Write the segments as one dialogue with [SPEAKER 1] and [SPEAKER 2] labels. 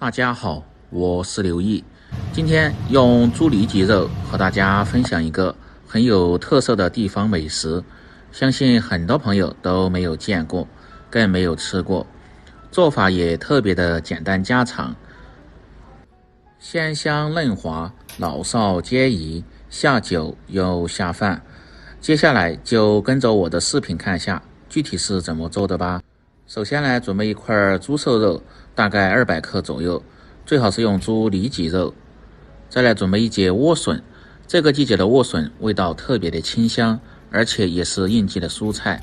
[SPEAKER 1] 大家好，我是刘毅，今天用猪里脊肉和大家分享一个很有特色的地方美食，相信很多朋友都没有见过，更没有吃过，做法也特别的简单家常，鲜香嫩滑，老少皆宜，下酒又下饭。接下来就跟着我的视频看下具体是怎么做的吧。首先来准备一块猪瘦肉，大概200克左右，最好是用猪里脊肉。再来准备一节莴笋，这个季节的莴笋味道特别的清香，而且也是应季的蔬菜。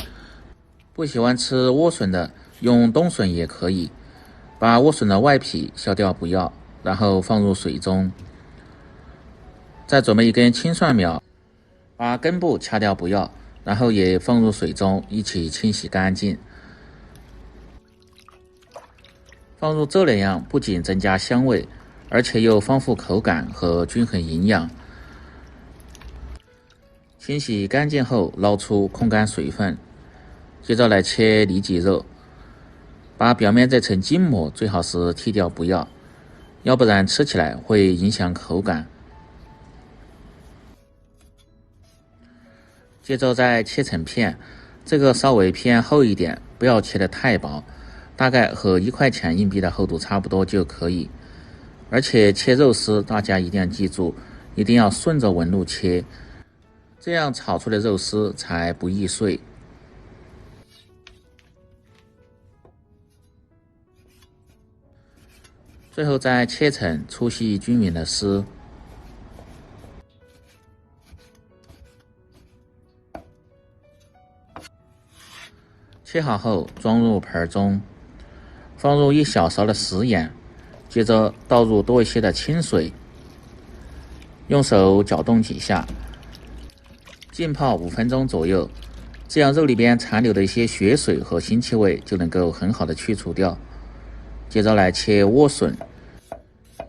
[SPEAKER 1] 不喜欢吃莴笋的，用冬笋也可以。把莴笋的外皮削掉不要，然后放入水中。再准备一根青蒜苗，把根部掐掉不要，然后也放入水中一起清洗干净。放入这两样不仅增加香味，而且又丰富口感和均衡营养。清洗干净后捞出控干水分，接着来切里脊肉，把表面这层筋膜最好是剔掉不要，要不然吃起来会影响口感。接着再切成片，这个稍微偏厚一点，不要切得太薄，大概和1块钱硬币的厚度差不多就可以。而且切肉丝大家一定要记住，一定要顺着纹路切，这样炒出的肉丝才不易碎。最后再切成粗细均匀的丝。切好后装入盆中，放入1小勺的食盐，接着倒入多一些的清水，用手搅动几下，浸泡5分钟左右，这样肉里边残留的一些血水和腥气味就能够很好的去除掉。接着来切莴笋，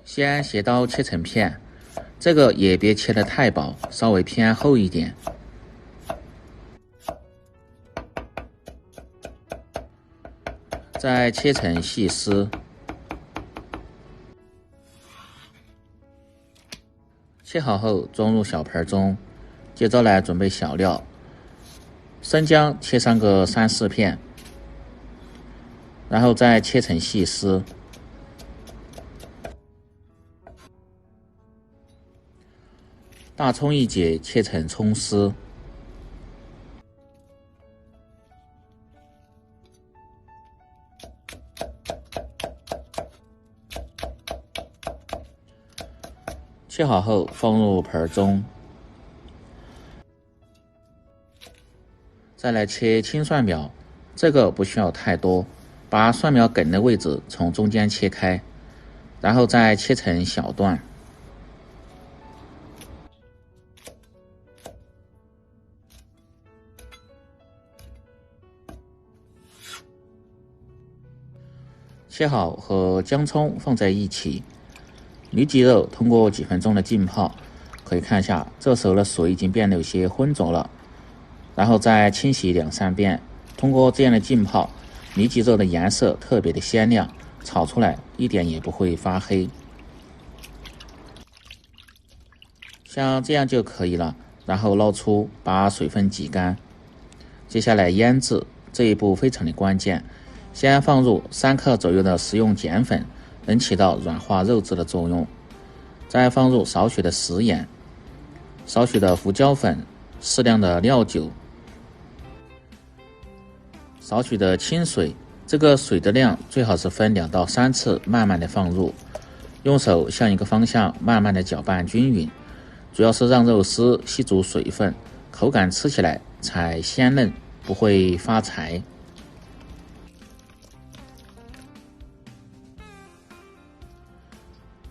[SPEAKER 1] 先斜刀切成片，这个也别切得太薄，稍微偏厚一点。再切成细丝，切好后装入小盆中，接着来准备小料。生姜切上个3、4片，然后再切成细丝。大葱1节切成葱丝。切好后放入盆中，再来切青蒜苗，这个不需要太多，把蒜苗梗的位置从中间切开，然后再切成小段。切好和姜葱放在一起。里脊肉通过几分钟的浸泡，可以看一下这时候的水已经变得有些浑浊了，然后再清洗2、3遍。通过这样的浸泡，里脊肉的颜色特别的鲜亮，炒出来一点也不会发黑。像这样就可以了，然后捞出，把水分挤干。接下来腌制，这一步非常的关键，先放入3克左右的食用碱粉，能起到软化肉质的作用。再放入少许的食盐、少许的胡椒粉、适量的料酒、少许的清水，这个水的量最好是分2到3次慢慢的放入，用手向一个方向慢慢的搅拌均匀，主要是让肉丝吸足水分，口感吃起来才鲜嫩，不会发柴。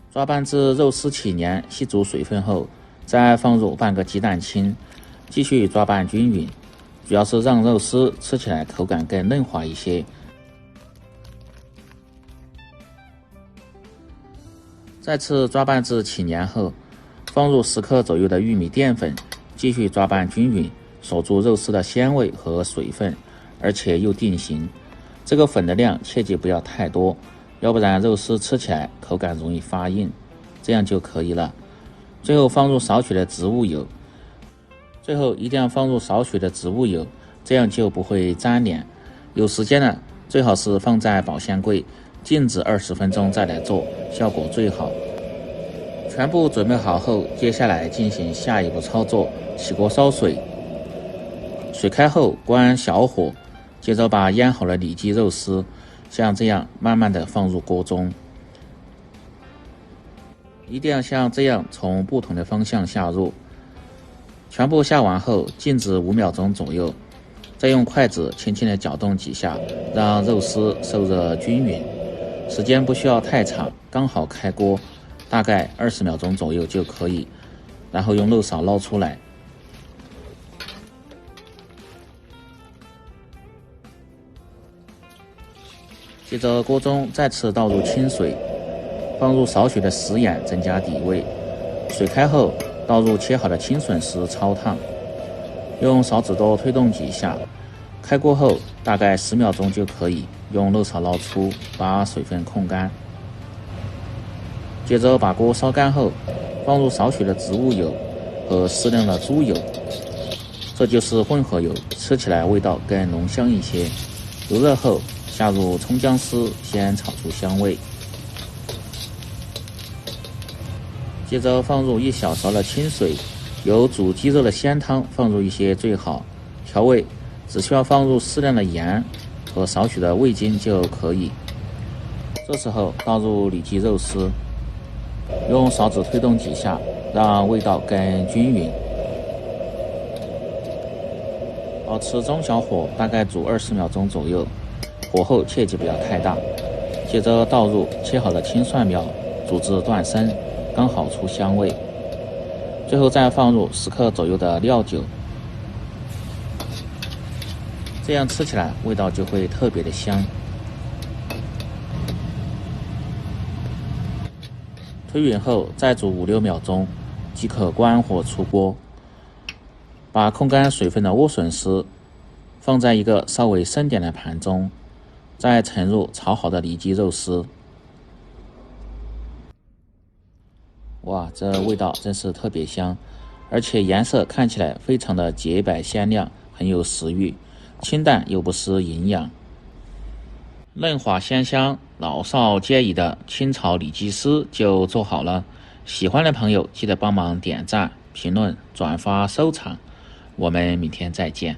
[SPEAKER 1] 抓拌至肉丝起黏吸足水分后，再放入半个鸡蛋清，继续抓拌均匀，主要是让肉丝吃起来口感更嫩滑一些。再次抓拌至起黏后，放入10克左右的玉米淀粉，继续抓拌均匀，锁住肉丝的鲜味和水分，而且又定型。这个粉的量切记不要太多，要不然肉丝吃起来口感容易发硬，这样就可以了。最后放入少许的植物油，一定要放入少许的植物油，这样就不会粘脸。有时间呢，最好是放在保鲜柜静置20分钟再来做，效果最好。全部准备好后，接下来进行下一步操作，起锅烧水，水开后关小火，接着把腌好的里脊肉丝像这样慢慢的放入锅中，一定要像这样从不同的方向下入。全部下完后静置5秒钟左右，再用筷子轻轻的搅动几下，让肉丝受热均匀。时间不需要太长，刚好开锅，大概20秒钟左右就可以。然后用漏勺捞出来。接着锅中再次倒入清水，放入少许的食盐增加底味。水开后倒入切好的青笋丝焯烫，用勺子多推动几下。开锅后大概10秒钟就可以，用漏勺捞出，把水分控干。接着把锅烧干后，放入少许的植物油和适量的猪油，这就是混合油，吃起来味道更浓香一些。油热后下入葱姜丝，先炒出香味。接着放入1小勺的清水，有煮鸡肉的鲜汤放入一些最好。调味只需要放入适量的盐和少许的味精就可以。这时候倒入里脊肉丝，用勺子推动几下，让味道更均匀。保持中小火，大概煮20秒钟左右，火候切记不要太大。接着倒入切好的青蒜苗，煮至断生，刚好出香味。最后再放入10克左右的料酒，这样吃起来味道就会特别的香。推匀后再煮5-6秒钟，即可关火出锅。把控干水分的莴笋丝放在一个稍微深点的盘中，再盛入炒好的里脊肉丝。哇，这味道真是特别香，而且颜色看起来非常的洁白鲜亮，很有食欲，清淡又不失营养。嫩滑鲜香，老少皆宜的清炒里脊丝就做好了。喜欢的朋友记得帮忙点赞、评论、转发、收藏。我们明天再见。